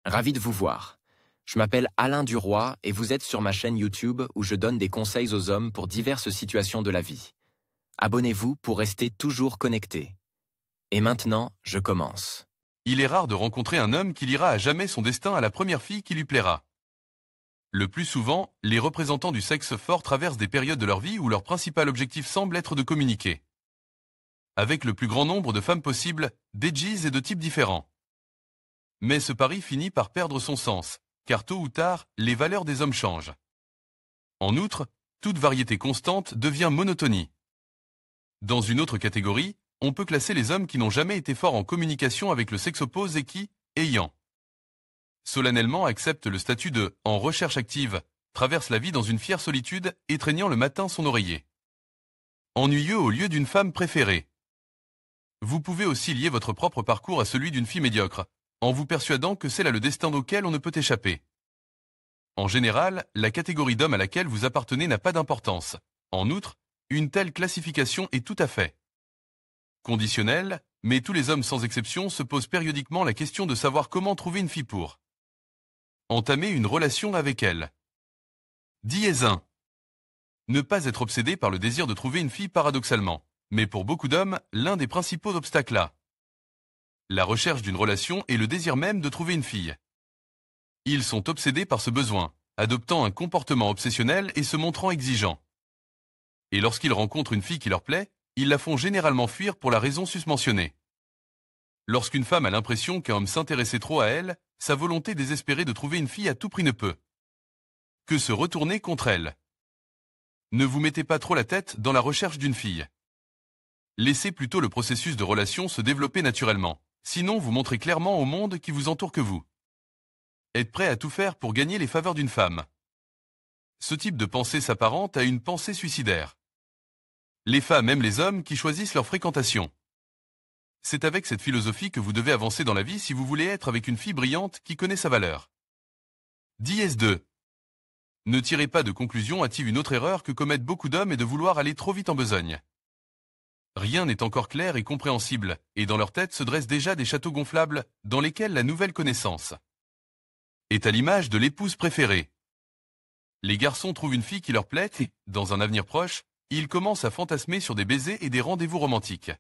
Ravi de vous voir. Je m'appelle Alain Duroy et vous êtes sur ma chaîne YouTube où je donne des conseils aux hommes pour diverses situations de la vie. Abonnez-vous pour rester toujours connecté. Et maintenant, je commence. Il est rare de rencontrer un homme qui liera à jamais son destin à la première fille qui lui plaira. Le plus souvent, les représentants du sexe fort traversent des périodes de leur vie où leur principal objectif semble être de communiquer avec le plus grand nombre de femmes possible, d'edges et de types différents. Mais ce pari finit par perdre son sens, car tôt ou tard, les valeurs des hommes changent. En outre, toute variété constante devient monotonie. Dans une autre catégorie, on peut classer les hommes qui n'ont jamais été forts en communication avec le sexe opposé et qui, ayant solennellement acceptent le statut de « en recherche active », traversent la vie dans une fière solitude, étreignant le matin son oreiller. Ennuyeux au lieu d'une femme préférée. Vous pouvez aussi lier votre propre parcours à celui d'une fille médiocre, en vous persuadant que c'est là le destin auquel on ne peut échapper. En général, la catégorie d'hommes à laquelle vous appartenez n'a pas d'importance. En outre, une telle classification est tout à fait conditionnelle, mais tous les hommes sans exception se posent périodiquement la question de savoir comment trouver une fille pour entamer une relation avec elle. Dièse 1. Ne pas être obsédé par le désir de trouver une fille paradoxalement, mais pour beaucoup d'hommes, l'un des principaux obstacles à la recherche d'une relation est le désir même de trouver une fille. Ils sont obsédés par ce besoin, adoptant un comportement obsessionnel et se montrant exigeants. Et lorsqu'ils rencontrent une fille qui leur plaît, ils la font généralement fuir pour la raison susmentionnée. Lorsqu'une femme a l'impression qu'un homme s'intéressait trop à elle, sa volonté désespérée de trouver une fille à tout prix ne peut que se retourner contre elle. Ne vous mettez pas trop la tête dans la recherche d'une fille. Laissez plutôt le processus de relation se développer naturellement, sinon vous montrez clairement au monde qui vous entoure que vous êtes prêt à tout faire pour gagner les faveurs d'une femme. Ce type de pensée s'apparente à une pensée suicidaire. Les femmes aiment les hommes qui choisissent leur fréquentation. C'est avec cette philosophie que vous devez avancer dans la vie si vous voulez être avec une fille brillante qui connaît sa valeur. Dièse 2. Ne tirez pas de conclusion hâtive une autre erreur que commettent beaucoup d'hommes et de vouloir aller trop vite en besogne. Rien n'est encore clair et compréhensible, et dans leur tête se dressent déjà des châteaux gonflables dans lesquels la nouvelle connaissance est à l'image de l'épouse préférée. Les garçons trouvent une fille qui leur plaît et, dans un avenir proche, ils commencent à fantasmer sur des baisers et des rendez-vous romantiques.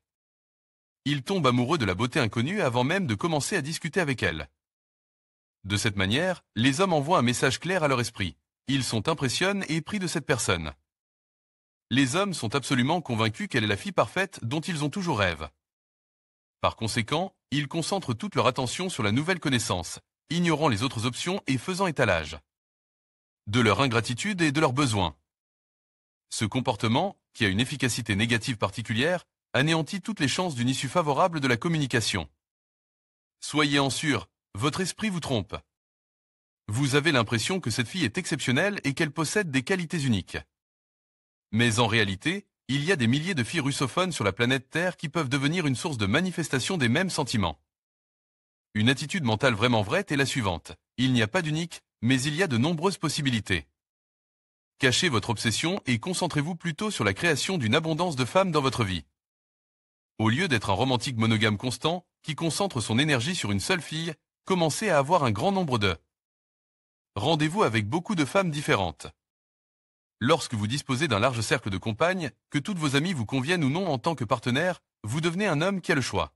Ils tombent amoureux de la beauté inconnue avant même de commencer à discuter avec elle. De cette manière, les hommes envoient un message clair à leur esprit. Ils sont impressionnés et pris de cette personne. Les hommes sont absolument convaincus qu'elle est la fille parfaite dont ils ont toujours rêvé. Par conséquent, ils concentrent toute leur attention sur la nouvelle connaissance, ignorant les autres options et faisant étalage de leur ingratitude et de leurs besoins. Ce comportement, qui a une efficacité négative particulière, anéantit toutes les chances d'une issue favorable de la communication. Soyez-en sûr, votre esprit vous trompe. Vous avez l'impression que cette fille est exceptionnelle et qu'elle possède des qualités uniques. Mais en réalité, il y a des milliers de filles russophones sur la planète Terre qui peuvent devenir une source de manifestation des mêmes sentiments. Une attitude mentale vraiment vraie est la suivante. Il n'y a pas d'unique, mais il y a de nombreuses possibilités. Cachez votre obsession et concentrez-vous plutôt sur la création d'une abondance de femmes dans votre vie. Au lieu d'être un romantique monogame constant, qui concentre son énergie sur une seule fille, commencez à avoir un grand nombre de rendez-vous avec beaucoup de femmes différentes. Lorsque vous disposez d'un large cercle de compagnes, que toutes vos amies vous conviennent ou non en tant que partenaire, vous devenez un homme qui a le choix.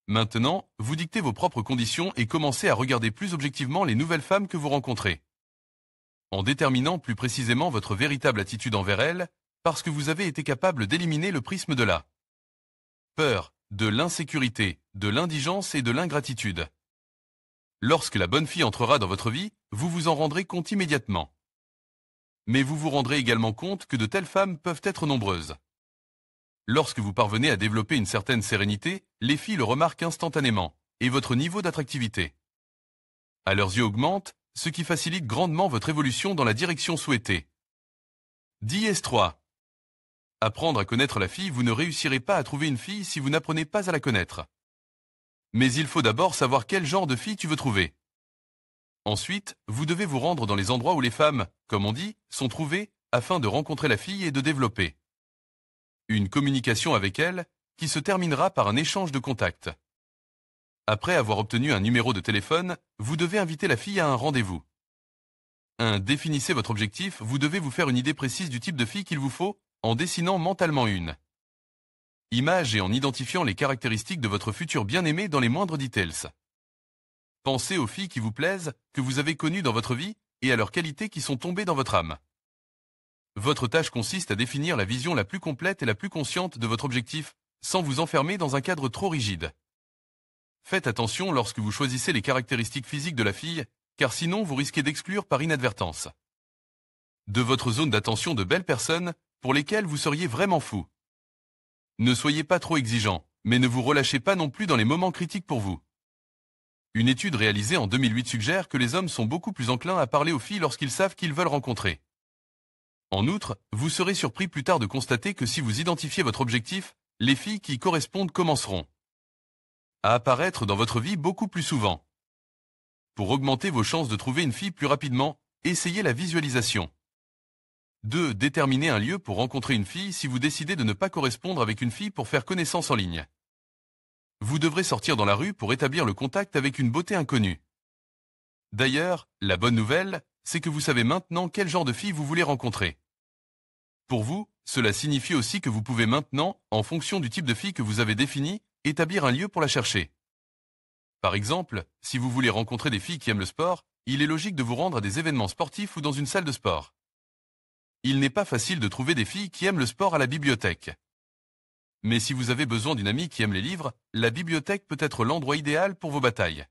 Maintenant, vous dictez vos propres conditions et commencez à regarder plus objectivement les nouvelles femmes que vous rencontrez. En déterminant plus précisément votre véritable attitude envers elles, parce que vous avez été capable d'éliminer le prisme de la peur, de l'insécurité, de l'indigence et de l'ingratitude. Lorsque la bonne fille entrera dans votre vie, vous vous en rendrez compte immédiatement. Mais vous vous rendrez également compte que de telles femmes peuvent être nombreuses. Lorsque vous parvenez à développer une certaine sérénité, les filles le remarquent instantanément, et votre niveau d'attractivité à leurs yeux augmente, ce qui facilite grandement votre évolution dans la direction souhaitée. Dièse 3. Apprendre à connaître la fille, vous ne réussirez pas à trouver une fille si vous n'apprenez pas à la connaître. Mais il faut d'abord savoir quel genre de fille tu veux trouver. Ensuite, vous devez vous rendre dans les endroits où les femmes, comme on dit, sont trouvées, afin de rencontrer la fille et de développer une communication avec elle, qui se terminera par un échange de contacts. Après avoir obtenu un numéro de téléphone, vous devez inviter la fille à un rendez-vous. 1. Définissez votre objectif, vous devez vous faire une idée précise du type de fille qu'il vous faut, en dessinant mentalement une image et en identifiant les caractéristiques de votre futur bien-aimé dans les moindres details. Pensez aux filles qui vous plaisent, que vous avez connues dans votre vie, et à leurs qualités qui sont tombées dans votre âme. Votre tâche consiste à définir la vision la plus complète et la plus consciente de votre objectif, sans vous enfermer dans un cadre trop rigide. Faites attention lorsque vous choisissez les caractéristiques physiques de la fille, car sinon vous risquez d'exclure par inadvertance de votre zone d'attention de belles personnes pour lesquelles vous seriez vraiment fou. Ne soyez pas trop exigeant, mais ne vous relâchez pas non plus dans les moments critiques pour vous. Une étude réalisée en 2008 suggère que les hommes sont beaucoup plus enclins à parler aux filles lorsqu'ils savent qu'ils veulent rencontrer. En outre, vous serez surpris plus tard de constater que si vous identifiez votre objectif, les filles qui y correspondent commenceront à apparaître dans votre vie beaucoup plus souvent. Pour augmenter vos chances de trouver une fille plus rapidement, essayez la visualisation. 2. Déterminez un lieu pour rencontrer une fille si vous décidez de ne pas correspondre avec une fille pour faire connaissance en ligne. Vous devrez sortir dans la rue pour établir le contact avec une beauté inconnue. D'ailleurs, la bonne nouvelle, c'est que vous savez maintenant quel genre de fille vous voulez rencontrer. Pour vous, cela signifie aussi que vous pouvez maintenant, en fonction du type de fille que vous avez défini, établir un lieu pour la chercher. Par exemple, si vous voulez rencontrer des filles qui aiment le sport, il est logique de vous rendre à des événements sportifs ou dans une salle de sport. Il n'est pas facile de trouver des filles qui aiment le sport à la bibliothèque. Mais si vous avez besoin d'une amie qui aime les livres, la bibliothèque peut être l'endroit idéal pour vos batailles.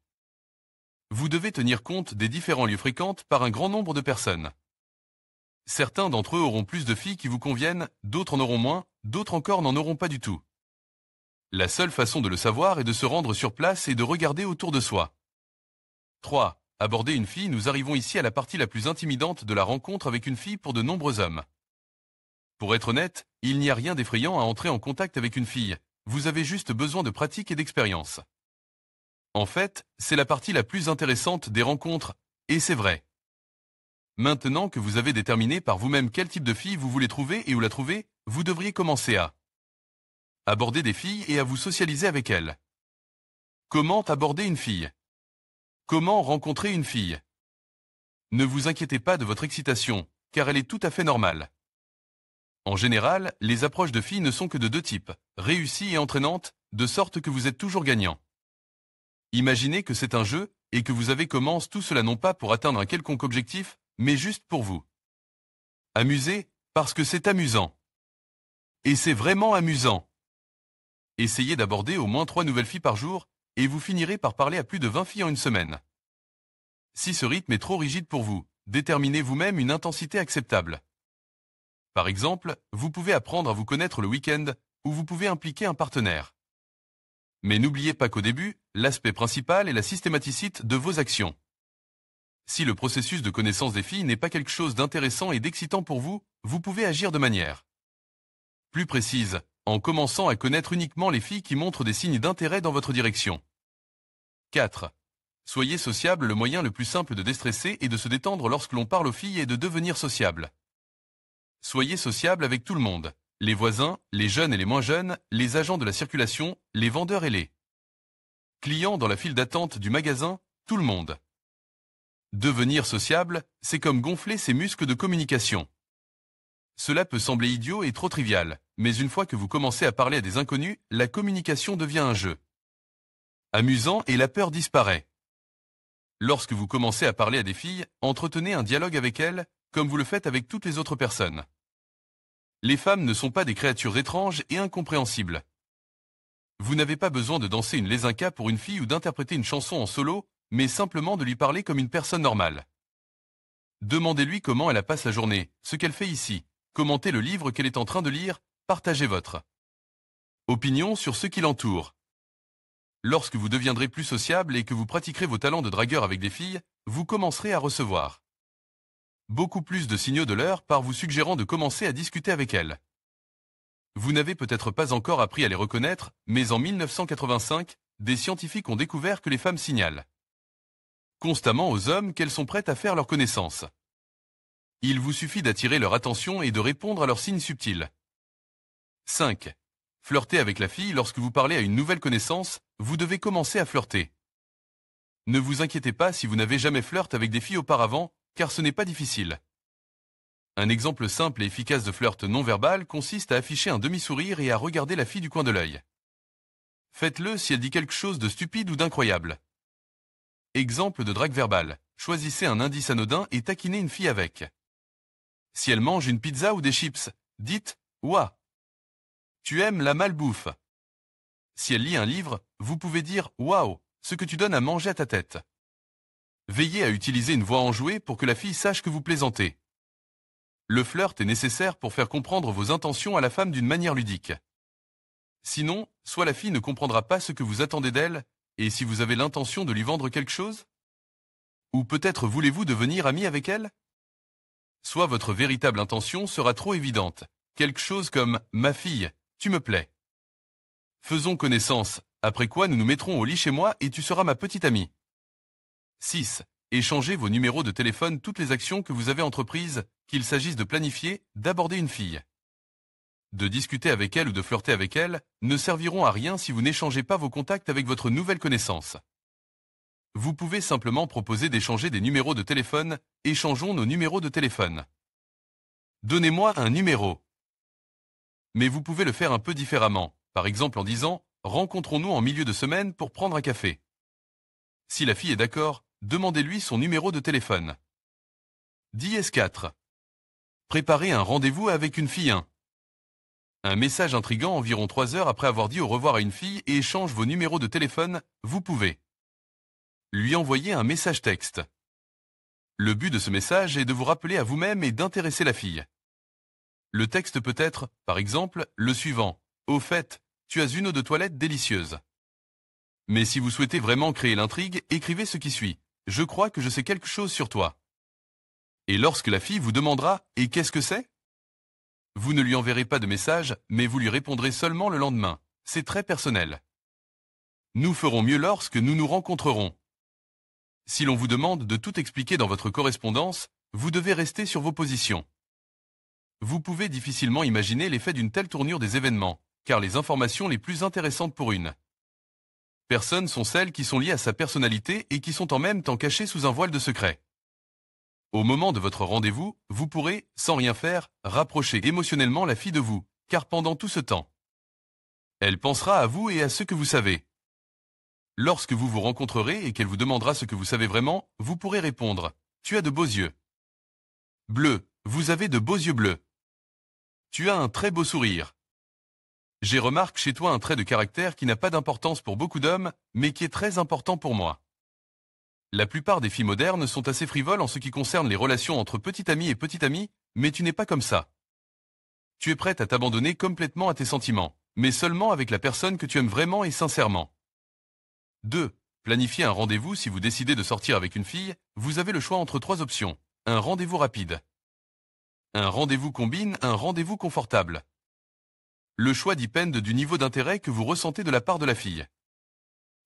Vous devez tenir compte des différents lieux fréquentés par un grand nombre de personnes. Certains d'entre eux auront plus de filles qui vous conviennent, d'autres en auront moins, d'autres encore n'en auront pas du tout. La seule façon de le savoir est de se rendre sur place et de regarder autour de soi. 3. Aborder une fille. Nous arrivons ici à la partie la plus intimidante de la rencontre avec une fille pour de nombreux hommes. Pour être honnête, il n'y a rien d'effrayant à entrer en contact avec une fille, vous avez juste besoin de pratique et d'expérience. En fait, c'est la partie la plus intéressante des rencontres, et c'est vrai. Maintenant que vous avez déterminé par vous-même quel type de fille vous voulez trouver et où la trouver, vous devriez commencer à aborder des filles et à vous socialiser avec elles. Comment aborder une fille? Comment rencontrer une fille? Ne vous inquiétez pas de votre excitation, car elle est tout à fait normale. En général, les approches de filles ne sont que de deux types, réussies et entraînantes, de sorte que vous êtes toujours gagnant. Imaginez que c'est un jeu, et que vous avez commencé tout cela non pas pour atteindre un quelconque objectif, mais juste pour vous. Amuser, parce que c'est amusant. Et c'est vraiment amusant. Essayez d'aborder au moins 3 nouvelles filles par jour, et vous finirez par parler à plus de 20 filles en une semaine. Si ce rythme est trop rigide pour vous, déterminez vous-même une intensité acceptable. Par exemple, vous pouvez apprendre à vous connaître le week-end, ou vous pouvez impliquer un partenaire. Mais n'oubliez pas qu'au début, l'aspect principal est la systématicité de vos actions. Si le processus de connaissance des filles n'est pas quelque chose d'intéressant et d'excitant pour vous, vous pouvez agir de manière plus précise, en commençant à connaître uniquement les filles qui montrent des signes d'intérêt dans votre direction. 4. Soyez sociable. Le moyen le plus simple de déstresser et de se détendre lorsque l'on parle aux filles est de devenir sociable. Soyez sociable avec tout le monde, les voisins, les jeunes et les moins jeunes, les agents de la circulation, les vendeurs et les clients dans la file d'attente du magasin, tout le monde. Devenir sociable, c'est comme gonfler ses muscles de communication. Cela peut sembler idiot et trop trivial, mais une fois que vous commencez à parler à des inconnus, la communication devient un jeu amusant et la peur disparaît. Lorsque vous commencez à parler à des filles, entretenez un dialogue avec elles, comme vous le faites avec toutes les autres personnes. Les femmes ne sont pas des créatures étranges et incompréhensibles. Vous n'avez pas besoin de danser une lézinka pour une fille ou d'interpréter une chanson en solo, mais simplement de lui parler comme une personne normale. Demandez-lui comment elle passe la journée, ce qu'elle fait ici, commentez le livre qu'elle est en train de lire, partagez votre opinion sur ce qui l'entoure. Lorsque vous deviendrez plus sociable et que vous pratiquerez vos talents de dragueur avec des filles, vous commencerez à recevoir beaucoup plus de signaux de leur part vous suggérant de commencer à discuter avec elles. Vous n'avez peut-être pas encore appris à les reconnaître, mais en 1985, des scientifiques ont découvert que les femmes signalent constamment aux hommes qu'elles sont prêtes à faire leur connaissance. Il vous suffit d'attirer leur attention et de répondre à leurs signes subtils. 5. Flirter avec la fille lorsque vous parlez à une nouvelle connaissance, vous devez commencer à flirter. Ne vous inquiétez pas si vous n'avez jamais flirté avec des filles auparavant, car ce n'est pas difficile. Un exemple simple et efficace de flirt non verbal consiste à afficher un demi-sourire et à regarder la fille du coin de l'œil. Faites-le si elle dit quelque chose de stupide ou d'incroyable. Exemple de drague verbale. Choisissez un indice anodin et taquinez une fille avec. Si elle mange une pizza ou des chips, dites « Ouah ». Tu aimes la malbouffe. Si elle lit un livre, vous pouvez dire « Waouh », ce que tu donnes à manger à ta tête. Veillez à utiliser une voix enjouée pour que la fille sache que vous plaisantez. Le flirt est nécessaire pour faire comprendre vos intentions à la femme d'une manière ludique. Sinon, soit la fille ne comprendra pas ce que vous attendez d'elle, et si vous avez l'intention de lui vendre quelque chose, ou peut-être voulez-vous devenir ami avec elle, soit votre véritable intention sera trop évidente, quelque chose comme « Ma fille, tu me plais ». Faisons connaissance, après quoi nous nous mettrons au lit chez moi et tu seras ma petite amie. 6. Échangez vos numéros de téléphone toutes les actions que vous avez entreprises, qu'il s'agisse de planifier, d'aborder une fille. De discuter avec elle ou de flirter avec elle, ne serviront à rien si vous n'échangez pas vos contacts avec votre nouvelle connaissance. Vous pouvez simplement proposer d'échanger des numéros de téléphone, échangeons nos numéros de téléphone. Donnez-moi un numéro. Mais vous pouvez le faire un peu différemment, par exemple en disant « Rencontrons-nous en milieu de semaine pour prendre un café ». Si la fille est d'accord, demandez-lui son numéro de téléphone. 10S4. Préparez un rendez-vous avec une fille 1. Un message intriguant environ 3 heures après avoir dit au revoir à une fille et échange vos numéros de téléphone, vous pouvez lui envoyer un message texte. Le but de ce message est de vous rappeler à vous-même et d'intéresser la fille. Le texte peut être, par exemple, le suivant. Au fait, tu as une eau de toilette délicieuse. Mais si vous souhaitez vraiment créer l'intrigue, écrivez ce qui suit. Je crois que je sais quelque chose sur toi. Et lorsque la fille vous demandera « Et qu'est-ce que c'est ?» Vous ne lui enverrez pas de message, mais vous lui répondrez seulement le lendemain. C'est très personnel. Nous ferons mieux lorsque nous nous rencontrerons. Si l'on vous demande de tout expliquer dans votre correspondance, vous devez rester sur vos positions. Vous pouvez difficilement imaginer l'effet d'une telle tournure des événements, car les informations les plus intéressantes pour une personne sont celles qui sont liées à sa personnalité et qui sont en même temps cachées sous un voile de secret. Au moment de votre rendez-vous, vous pourrez, sans rien faire, rapprocher émotionnellement la fille de vous, car pendant tout ce temps, elle pensera à vous et à ce que vous savez. Lorsque vous vous rencontrerez et qu'elle vous demandera ce que vous savez vraiment, vous pourrez répondre « Tu as de beaux yeux ». Bleu, vous avez de beaux yeux bleus. Tu as un très beau sourire. J'ai remarqué chez toi un trait de caractère qui n'a pas d'importance pour beaucoup d'hommes, mais qui est très important pour moi. La plupart des filles modernes sont assez frivoles en ce qui concerne les relations entre petit ami et petite amie, mais tu n'es pas comme ça. Tu es prête à t'abandonner complètement à tes sentiments, mais seulement avec la personne que tu aimes vraiment et sincèrement. 2. Planifier un rendez-vous. Si vous décidez de sortir avec une fille, vous avez le choix entre 3 options. Un rendez-vous rapide, un rendez-vous combine, un rendez-vous confortable. Le choix dépend du niveau d'intérêt que vous ressentez de la part de la fille.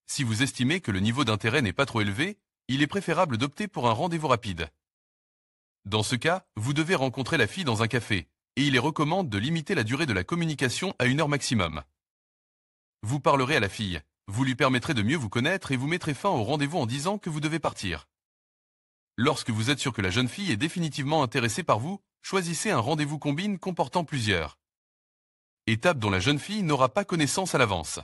Si vous estimez que le niveau d'intérêt n'est pas trop élevé, il est préférable d'opter pour un rendez-vous rapide. Dans ce cas, vous devez rencontrer la fille dans un café, et il est recommande de limiter la durée de la communication à 1 heure maximum. Vous parlerez à la fille, vous lui permettrez de mieux vous connaître et vous mettrez fin au rendez-vous en disant que vous devez partir. Lorsque vous êtes sûr que la jeune fille est définitivement intéressée par vous, choisissez un rendez-vous combine comportant plusieurs étapes dont la jeune fille n'aura pas connaissance à l'avance.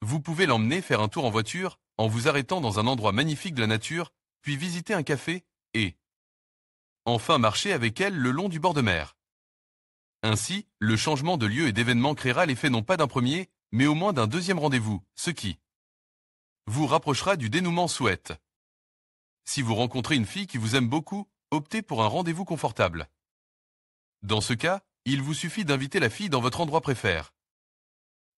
Vous pouvez l'emmener faire un tour en voiture, en vous arrêtant dans un endroit magnifique de la nature, puis visiter un café, et enfin marcher avec elle le long du bord de mer. Ainsi, le changement de lieu et d'événement créera l'effet non pas d'un premier, mais au moins d'un deuxième rendez-vous, ce qui vous rapprochera du dénouement souhaite. Si vous rencontrez une fille qui vous aime beaucoup, optez pour un rendez-vous confortable. Dans ce cas, il vous suffit d'inviter la fille dans votre endroit préféré.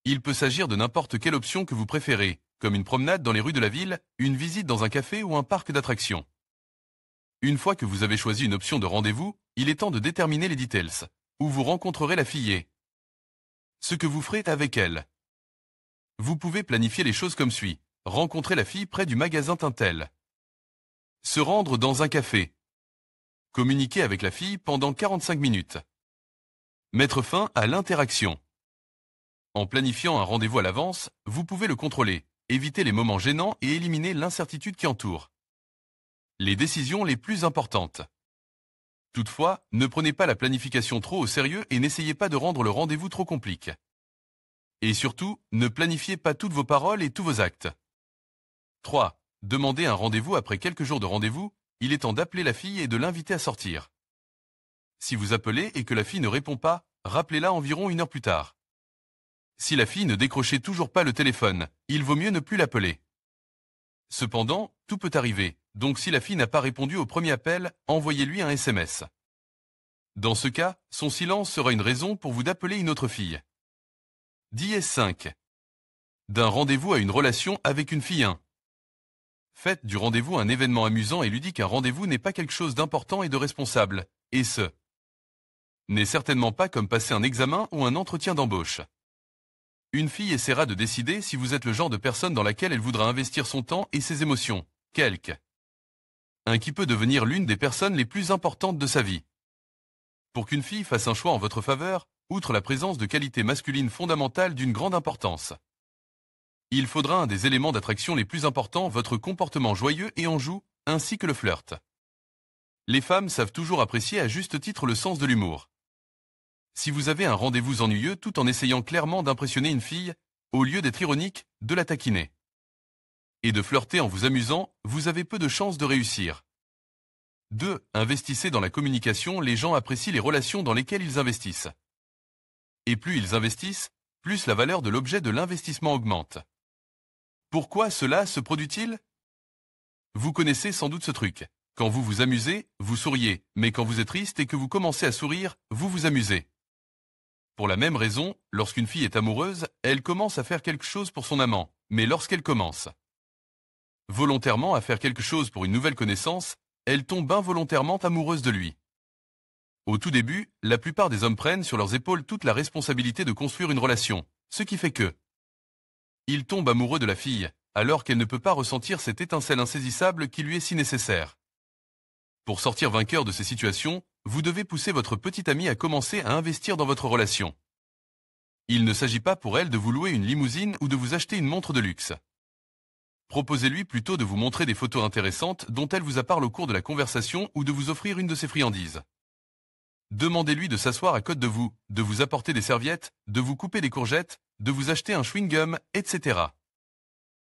Il peut s'agir de n'importe quelle option que vous préférez, comme une promenade dans les rues de la ville, une visite dans un café ou un parc d'attractions. Une fois que vous avez choisi une option de rendez-vous, il est temps de déterminer les details, où vous rencontrerez la fille et ce que vous ferez avec elle. Vous pouvez planifier les choses comme suit. Rencontrer la fille près du magasin Tintel. Se rendre dans un café. Communiquer avec la fille pendant 45 minutes. Mettre fin à l'interaction. En planifiant un rendez-vous à l'avance, vous pouvez le contrôler, éviter les moments gênants et éliminer l'incertitude qui entoure les décisions les plus importantes. Toutefois, ne prenez pas la planification trop au sérieux et n'essayez pas de rendre le rendez-vous trop compliqué. Et surtout, ne planifiez pas toutes vos paroles et tous vos actes. 3. Demandez un rendez-vous après quelques jours de rendez-vous, il est temps d'appeler la fille et de l'inviter à sortir. Si vous appelez et que la fille ne répond pas, rappelez-la environ 1 heure plus tard. Si la fille ne décrochait toujours pas le téléphone, il vaut mieux ne plus l'appeler. Cependant, tout peut arriver, donc si la fille n'a pas répondu au premier appel, envoyez-lui un SMS. Dans ce cas, son silence sera une raison pour vous d'appeler une autre fille. 10-5. D'un rendez-vous à une relation avec une fille 1. Faites du rendez-vous un événement amusant et ludique. Un rendez-vous n'est pas quelque chose d'important et de responsable, et ce n'est certainement pas comme passer un examen ou un entretien d'embauche. Une fille essaiera de décider si vous êtes le genre de personne dans laquelle elle voudra investir son temps et ses émotions, un qui peut devenir l'une des personnes les plus importantes de sa vie. Pour qu'une fille fasse un choix en votre faveur, outre la présence de qualités masculines fondamentales d'une grande importance, il faudra un des éléments d'attraction les plus importants, votre comportement joyeux et enjoué, ainsi que le flirt. Les femmes savent toujours apprécier à juste titre le sens de l'humour. Si vous avez un rendez-vous ennuyeux tout en essayant clairement d'impressionner une fille, au lieu d'être ironique, de la taquiner et de flirter en vous amusant, vous avez peu de chances de réussir. 2. Investissez dans la communication. Les gens apprécient les relations dans lesquelles ils investissent. Et plus ils investissent, plus la valeur de l'objet de l'investissement augmente. Pourquoi cela se produit-il? Vous connaissez sans doute ce truc. Quand vous vous amusez, vous souriez, mais quand vous êtes triste et que vous commencez à sourire, vous vous amusez. Pour la même raison, lorsqu'une fille est amoureuse, elle commence à faire quelque chose pour son amant, mais lorsqu'elle commence volontairement à faire quelque chose pour une nouvelle connaissance, elle tombe involontairement amoureuse de lui. Au tout début, la plupart des hommes prennent sur leurs épaules toute la responsabilité de construire une relation, ce qui fait que ils tombent amoureux de la fille, alors qu'elle ne peut pas ressentir cette étincelle insaisissable qui lui est si nécessaire. Pour sortir vainqueur de ces situations, vous devez pousser votre petite amie à commencer à investir dans votre relation. Il ne s'agit pas pour elle de vous louer une limousine ou de vous acheter une montre de luxe. Proposez-lui plutôt de vous montrer des photos intéressantes dont elle vous a parlé au cours de la conversation ou de vous offrir une de ses friandises. Demandez-lui de s'asseoir à côté de vous apporter des serviettes, de vous couper des courgettes, de vous acheter un chewing-gum, etc.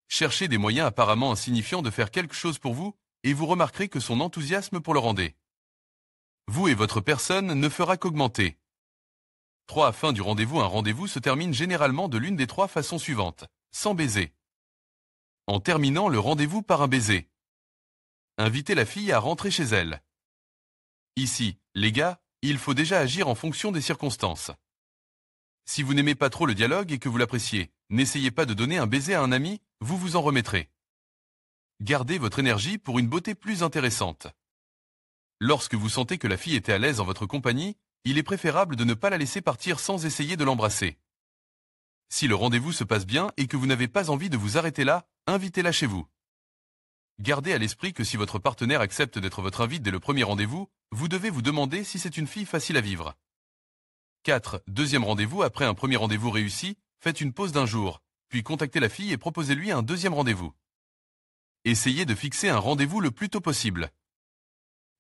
Cherchez des moyens apparemment insignifiants de faire quelque chose pour vous, et vous remarquerez que son enthousiasme pour le rendre vous et votre personne ne fera qu'augmenter. 3. Fin du rendez-vous. Un rendez-vous se termine généralement de l'une des 3 façons suivantes. Sans baiser. En terminant le rendez-vous par un baiser. Invitez la fille à rentrer chez elle. Ici, les gars, il faut déjà agir en fonction des circonstances. Si vous n'aimez pas trop le dialogue et que vous l'appréciez, n'essayez pas de donner un baiser à un ami, vous vous en remettrez. Gardez votre énergie pour une beauté plus intéressante. Lorsque vous sentez que la fille était à l'aise en votre compagnie, il est préférable de ne pas la laisser partir sans essayer de l'embrasser. Si le rendez-vous se passe bien et que vous n'avez pas envie de vous arrêter là, invitez-la chez vous. Gardez à l'esprit que si votre partenaire accepte d'être votre invite dès le premier rendez-vous, vous devez vous demander si c'est une fille facile à vivre. 4. Deuxième rendez-vous. Après un premier rendez-vous réussi, faites une pause d'1 jour, puis contactez la fille et proposez-lui un deuxième rendez-vous. Essayez de fixer un rendez-vous le plus tôt possible.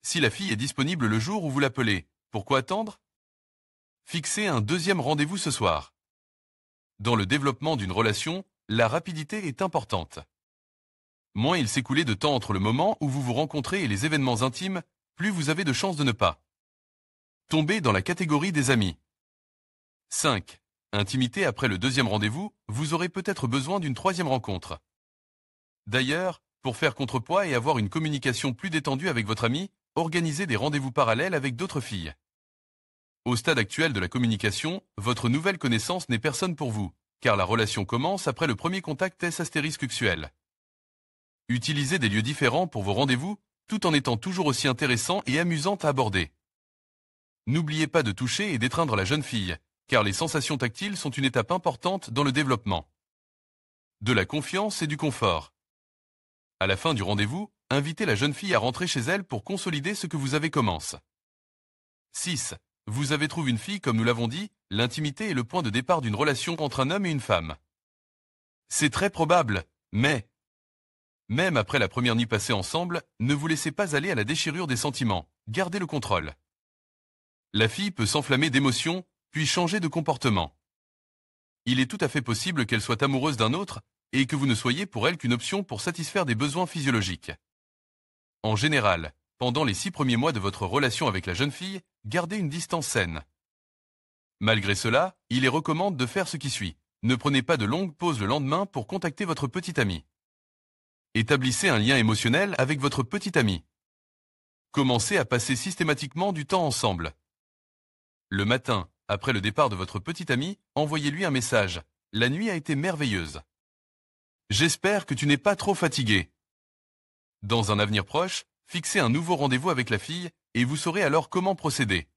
Si la fille est disponible le jour où vous l'appelez, pourquoi attendre? Fixez un deuxième rendez-vous ce soir. Dans le développement d'une relation, la rapidité est importante. Moins il s'écoulait de temps entre le moment où vous vous rencontrez et les événements intimes, plus vous avez de chances de ne pas tomber dans la catégorie des amis. 5. Intimité. Après le deuxième rendez-vous, vous aurez peut-être besoin d'une troisième rencontre. D'ailleurs, pour faire contrepoids et avoir une communication plus détendue avec votre ami, organisez des rendez-vous parallèles avec d'autres filles. Au stade actuel de la communication, votre nouvelle connaissance n'est personne pour vous, car la relation commence après le premier contact ***uxuel. Utilisez des lieux différents pour vos rendez-vous, tout en étant toujours aussi intéressant et amusant à aborder. N'oubliez pas de toucher et d'étreindre la jeune fille, car les sensations tactiles sont une étape importante dans le développement de la confiance et du confort. À la fin du rendez-vous, invitez la jeune fille à rentrer chez elle pour consolider ce que vous avez commencé. 6. Vous avez trouvé une fille, comme nous l'avons dit, l'intimité est le point de départ d'une relation entre un homme et une femme. C'est très probable, mais même après la première nuit passée ensemble, ne vous laissez pas aller à la déchirure des sentiments, gardez le contrôle. La fille peut s'enflammer d'émotions, puis changer de comportement. Il est tout à fait possible qu'elle soit amoureuse d'un autre et que vous ne soyez pour elle qu'une option pour satisfaire des besoins physiologiques. En général, pendant les 6 premiers mois de votre relation avec la jeune fille, gardez une distance saine. Malgré cela, il est recommande de faire ce qui suit. Ne prenez pas de longues pauses le lendemain pour contacter votre petite amie. Établissez un lien émotionnel avec votre petite amie. Commencez à passer systématiquement du temps ensemble. Le matin, après le départ de votre petite amie, envoyez-lui un message. La nuit a été merveilleuse. J'espère que tu n'es pas trop fatigué. Dans un avenir proche, fixez un nouveau rendez-vous avec la fille et vous saurez alors comment procéder.